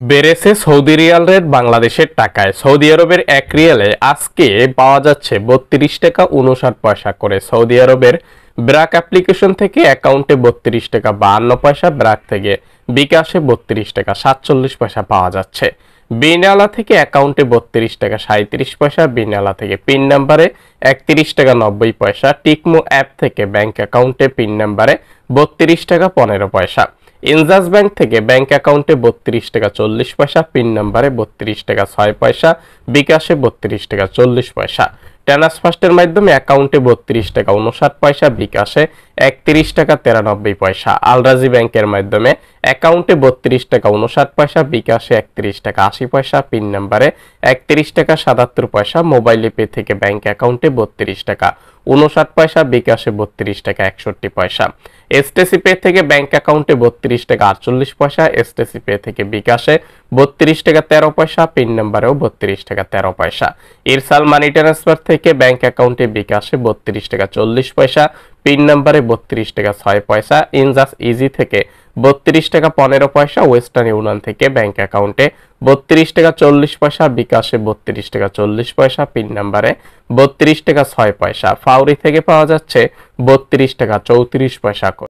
বেড়েছে Saudi Real rate বাংলাদেশের টাকায়। সৌদি আরবের 1 রিয়ালে আজকে পাওয়া যাচ্ছে 32 টাকা 59 পয়সা করে। সৌদি আরবের ব্র্যাক অ্যাপ্লিকেশন থেকে অ্যাকাউন্টে 32 টাকা 52 পয়সা, ব্র্যাক থেকে বিকাশে 32 টাকা 47 পয়সা পাওয়া যাচ্ছে। বিনালা থেকে অ্যাকাউন্টে 32 টাকা 37 পয়সা, বিনালা থেকে পিন নাম্বারে 31 টাকা 90 পয়সা, টিকমো অ্যাপ থেকে ব্যাংক অ্যাকাউন্টে পিন নাম্বারে 32 টাকা 15 পয়সা, ইনজাস ব্যাংক থেকে ব্যাংক অ্যাকাউন্টে 32 টাকা 40 পয়সা, পিন নাম্বারে 32 টাকা 6 পয়সা, বিকাশে 32 টাকা 40 পয়সা, ট্রান্সফারের মাধ্যমে অ্যাকাউন্টে 32 টাকা 59 পয়সা, বিকাশে 31 টাকা 93 পয়সা, আলরাজি ব্যাংকের মাধ্যমে অ্যাকাউন্টে 32 টাকা 59 পয়সা, বিকাশে 31 টাকা 80 পয়সা, পিন নাম্বারে 31 টাকা 77 পয়সা, মোবাইল পে থেকে ব্যাংক অ্যাকাউন্টে 32 টাকা 59 পয়সা, বিকাশে 32 টাকা 61 পয়সা, এসটিসি পে থেকে ব্যাংক অ্যাকাউন্টে 32 টাকা 48 পয়সা, এসটিসি পে থেকে বিকাশে 32 টাকা 13 পয়সা, পিন নাম্বারেও 32 টাকা 13 পয়সা, ইরসাল মানি ট্রান্সফার থেকে ব্যাংক অ্যাকাউন্টে বিকাশে 32 টাকা 40 পয়সা, পিন নাম্বারে 32 টাকা 6 পয়সা, ইনজাস ইজি থেকে 32 টাকা 15 পয়সা, ওয়েস্টার্ন ইউনিয়ন থেকে ব্যাংক অ্যাকাউন্টে 32 টাকা 40 পয়সা, বিকাশে 32 টাকা 40 পয়সা, পিন নাম্বারে 32 টাকা 6 পয়সা, ফাউরি থেকে পাওয়া যাচ্ছে 32 টাকা 34 পয়সা করে।